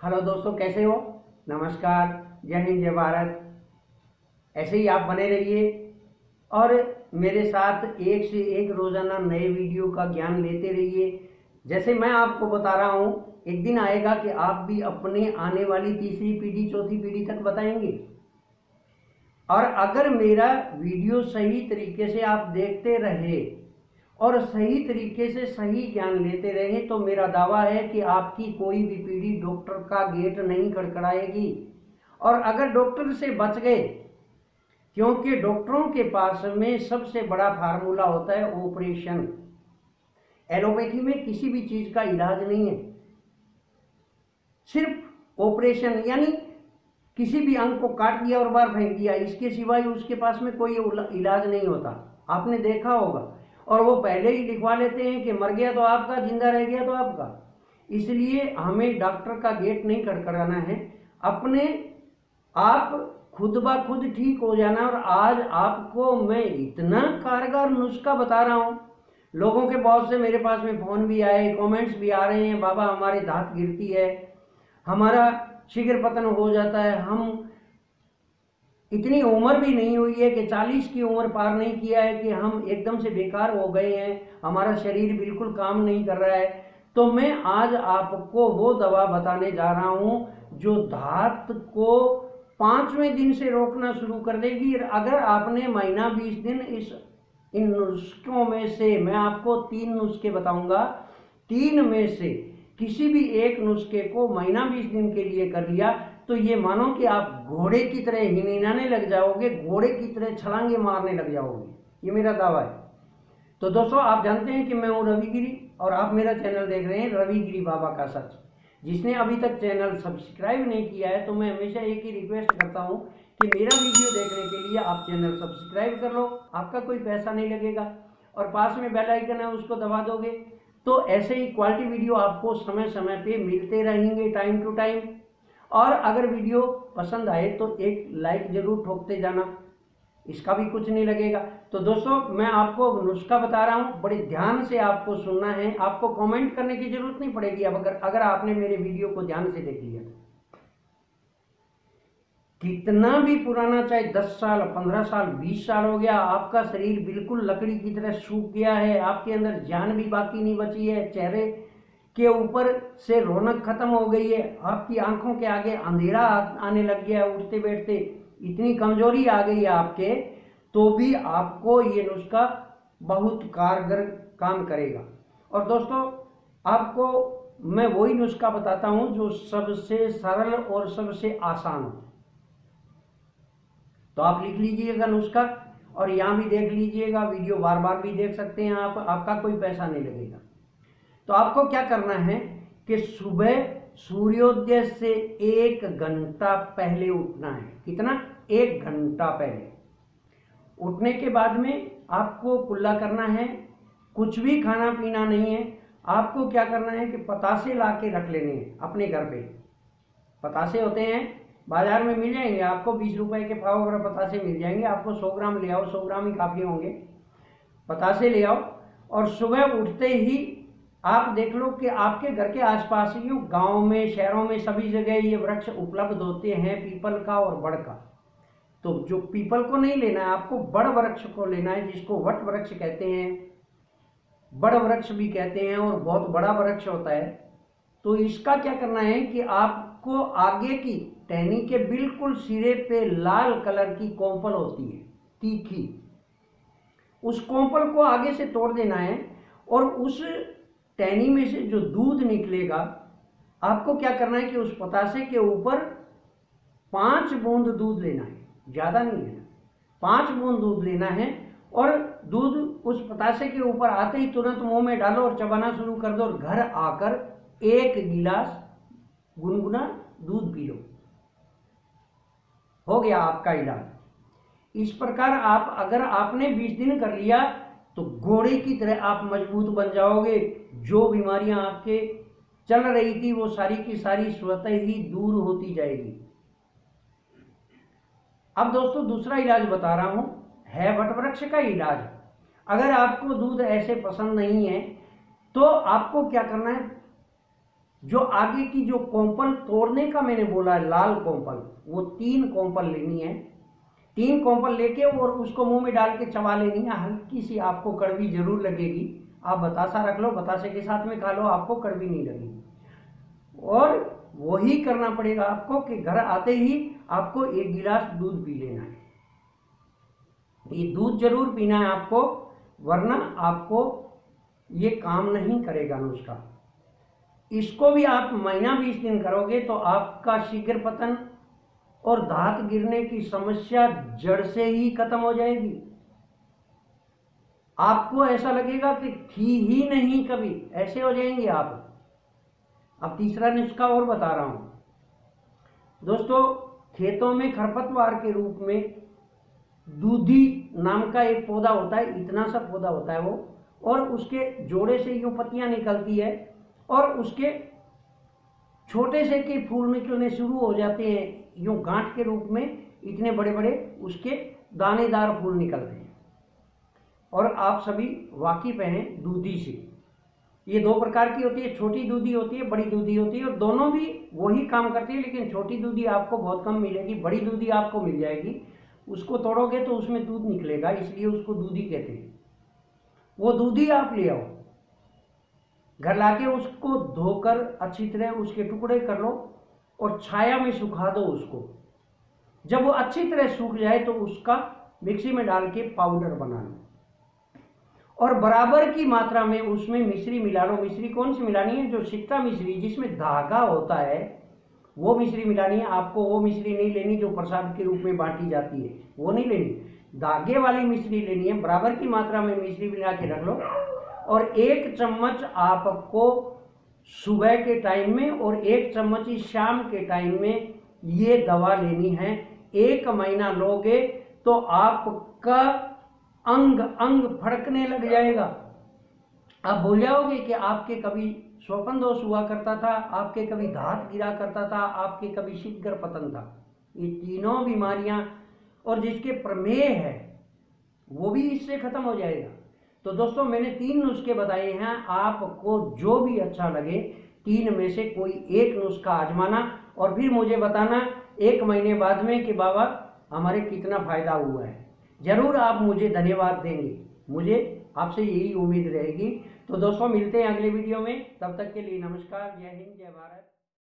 Hello दोस्तों, कैसे हो? नमस्कार, जय हिंद, जय भारत। ऐसे ही आप बने रहिए और मेरे साथ एक से एक रोज़ाना नए वीडियो का ज्ञान लेते रहिए। जैसे मैं आपको बता रहा हूँ, एक दिन आएगा कि आप भी अपने आने वाली तीसरी पीढ़ी, चौथी पीढ़ी तक बताएंगे। और अगर मेरा वीडियो सही तरीके से आप देखते रहे और सही तरीके से सही ज्ञान लेते रहे तो मेरा दावा है कि आपकी कोई भी पीढ़ी डॉक्टर का गेट नहीं खड़खड़ाएगी। और अगर डॉक्टर से बच गए, क्योंकि डॉक्टरों के पास में सबसे बड़ा फार्मूला होता है ऑपरेशन। एलोपैथी में किसी भी चीज का इलाज नहीं है, सिर्फ ऑपरेशन, यानी किसी भी अंग को काट दिया और बाहर फेंक दिया, इसके सिवाय उसके पास में कोई इलाज नहीं होता। आपने देखा होगा। और वो पहले ही लिखवा लेते हैं कि मर गया तो आपका, जिंदा रह गया तो आपका। इसलिए हमें डॉक्टर का गेट नहीं खड़खड़ाना है, अपने आप खुद ब खुद ठीक हो जाना। और आज आपको मैं इतना कारगर नुस्खा बता रहा हूँ, लोगों के बहुत से मेरे पास में फोन भी आए, कमेंट्स भी आ रहे हैं, बाबा हमारी दांत गिरती है, हमारा शीघ्र पतन हो जाता है, हम इतनी उम्र भी नहीं हुई है कि 40 की उम्र पार नहीं किया है कि हम एकदम से बेकार हो गए हैं, हमारा शरीर बिल्कुल काम नहीं कर रहा है। तो मैं आज आपको वो दवा बताने जा रहा हूं जो दांत को 5वें दिन से रोकना शुरू कर देगी। अगर आपने महीना 20 दिन इन नुस्खों में से, मैं आपको 3 नुस्खे बताऊंगा, 3 में से किसी भी एक नुस्खे को महीना 20 दिन के लिए कर लिया तो ये मानो कि आप घोड़े की तरह हिनहिनाने लग जाओगे, घोड़े की तरह छलांगे मारने लग जाओगे। ये मेरा दावा है। तो दोस्तों, आप जानते हैं कि मैं हूं रविगिरी और आप मेरा चैनल देख रहे हैं रविगिरी बाबा का सच। जिसने अभी तक चैनल सब्सक्राइब नहीं किया है तो मैं हमेशा एक ही रिक्वेस्ट करता हूं कि मेरा वीडियो देखने के लिए आप चैनल सब्सक्राइब कर लो, आपका कोई पैसा नहीं लगेगा, और पास में बेल आइकन है उसको दबा दोगे तो ऐसे ही क्वालिटी वीडियो आपको समय समय पे मिलते रहेंगे, टाइम टू टाइम। और अगर वीडियो पसंद आए तो एक लाइक जरूर ठोकते जाना, इसका भी कुछ नहीं लगेगा। तो दोस्तों, मैं आपको नुस्खा बता रहा हूं, बड़े ध्यान से आपको सुनना है, आपको कमेंट करने की जरूरत नहीं पड़ेगी अब अगर आपने मेरे वीडियो को ध्यान से देख लिया। कितना भी पुराना, चाहे 10 साल, 15 साल, 20 साल हो गया, आपका शरीर बिल्कुल लकड़ी की तरह सूख गया है, आपके अंदर जान भी बाकी नहीं बची है, चेहरे के ऊपर से रौनक खत्म हो गई है, आपकी आंखों के आगे अंधेरा आने लग गया है, उठते बैठते इतनी कमजोरी आ गई है आपके, तो भी आपको ये नुस्खा बहुत कारगर काम करेगा। और दोस्तों, आपको मैं वही नुस्खा बताता हूं जो सबसे सरल और सबसे आसान हो। तो आप लिख लीजिएगा नुस्खा और यहां भी देख लीजिएगा, वीडियो बार बार भी देख सकते हैं आप, आपका कोई पैसा नहीं लगेगा। तो आपको क्या करना है कि सुबह सूर्योदय से 1 घंटा पहले उठना है। कितना? 1 घंटा पहले। उठने के बाद में आपको कुल्ला करना है, कुछ भी खाना पीना नहीं है। आपको क्या करना है कि पतासे ला के रख लेने हैं अपने घर पे। पतासे होते हैं, बाजार में मिल जाएंगे आपको, 20 रुपए के पाव अगर पतासे मिल जाएंगे आपको। 100 ग्राम ले आओ, 100 ग्राम ही काफ़ी होंगे। पतासे ले आओ और सुबह उठते ही आप देख लो कि आपके घर के आसपास ही, गांव में, शहरों में, सभी जगह ये वृक्ष उपलब्ध होते हैं, पीपल का और बड़ का। तो जो पीपल को नहीं लेना है, आपको बड़ वृक्ष को लेना है, जिसको वट वृक्ष कहते हैं, बड़ वृक्ष भी कहते हैं, और बहुत बड़ा वृक्ष होता है। तो इसका क्या करना है कि आपको आगे की टहनी के बिल्कुल सिरे पे लाल कलर की कोंपल होती है, तीखी, उस कोंपल को आगे से तोड़ देना है। और उस टहनी में से जो दूध निकलेगा, आपको क्या करना है कि उस पतासे के ऊपर 5 बूंद दूध लेना है, ज्यादा नहीं लेना, 5 बूंद दूध लेना है। और दूध उस पतासे के ऊपर आते ही तुरंत मुंह में डालो और चबाना शुरू कर दो, और घर आकर 1 गिलास गुनगुना दूध पी लो। हो गया आपका इलाज। इस प्रकार आप, अगर आपने 20 दिन कर लिया तो घोड़े की तरह आप मजबूत बन जाओगे। जो बीमारियां आपके चल रही थी वो सारी की सारी स्वतः ही दूर होती जाएगी। अब दोस्तों, दूसरा इलाज बता रहा हूं, है वटवृक्ष का इलाज। अगर आपको दूध ऐसे पसंद नहीं है तो आपको क्या करना है, जो आगे की जो कोंपल तोड़ने का मैंने बोला है, लाल कोंपल, वो 3 कोंपल लेनी है। 3 कोंपल लेके और उसको मुंह में डाल के चबा लेनी है। हल्की सी आपको कड़वी जरूर लगेगी। आप बतासा रख लो, बतासे के साथ में खा लो, आपको कड़वी नहीं लगेगी। और वही करना पड़ेगा आपको कि घर आते ही आपको 1 गिलास दूध पी लेना है। ये दूध जरूर पीना है आपको, वरना आपको ये काम नहीं करेगा नुस्खा। इसको भी आप महीना 20 दिन करोगे तो आपका शीघ्र पतन और दांत गिरने की समस्या जड़ से ही खत्म हो जाएगी। आपको ऐसा लगेगा कि थी ही नहीं कभी, ऐसे हो जाएंगे आप। अब तीसरा नुस्खा और बता रहा हूं दोस्तों। खेतों में खरपतवार के रूप में दूधी नाम का एक पौधा होता है, इतना सा पौधा होता है वो, और उसके जोड़े से यूं पत्तियां निकलती है और उसके छोटे से के फूल निकलने शुरू हो जाते हैं, यूं गांठ के रूप में इतने बड़े बड़े उसके दानेदार फूल निकलते हैं। और आप सभी वाकिफ हैं दूधी से। ये 2 प्रकार की होती है, छोटी दूधी होती है, बड़ी दूधी होती है, और दोनों भी वही काम करती है, लेकिन छोटी दूधी आपको बहुत कम मिलेगी, बड़ी दूधी आपको मिल जाएगी। उसको तोड़ोगे तो उसमें दूध निकलेगा, इसलिए उसको दूधी कहते हैं। वो दूधी आप ले आओ, घर लाके उसको धोकर अच्छी तरह उसके टुकड़े कर लो और छाया में सुखा दो उसको। जब वो अच्छी तरह सूख जाए तो उसका मिक्सी में डाल के पाउडर बना लो और बराबर की मात्रा में उसमें मिश्री मिला लो। मिश्री कौन सी मिलानी है? जो सिक्का मिश्री जिसमें धागा होता है वो मिश्री मिलानी है आपको। वो मिश्री नहीं लेनी जो प्रसाद के रूप में बांटी जाती है, वो नहीं लेनी, धागे वाली मिश्री लेनी है। बराबर की मात्रा में मिश्री मिला के रख लो और 1 चम्मच आपको सुबह के टाइम में और 1 चम्मच ही शाम के टाइम में ये दवा लेनी है। 1 महीना लोगे तो आपका अंग अंग फड़कने लग जाएगा। आप भूल जाओगे कि आपके कभी स्वपन दोष हुआ करता था, आपके कभी दांत गिरा करता था, आपके कभी शीघ्र पतन था। ये तीनों बीमारियां और जिसके प्रमेय है वो भी इससे खत्म हो जाएगा। तो दोस्तों मैंने 3 नुस्खे बताए हैं, आपको जो भी अच्छा लगे 3 में से कोई एक नुस्खा आजमाना और फिर मुझे बताना 1 महीने बाद में कि बाबा हमारे कितना फायदा हुआ है। जरूर आप मुझे धन्यवाद देंगे, मुझे आपसे यही उम्मीद रहेगी। तो दोस्तों मिलते हैं अगले वीडियो में, तब तक के लिए नमस्कार, जय हिंद, जय भारत।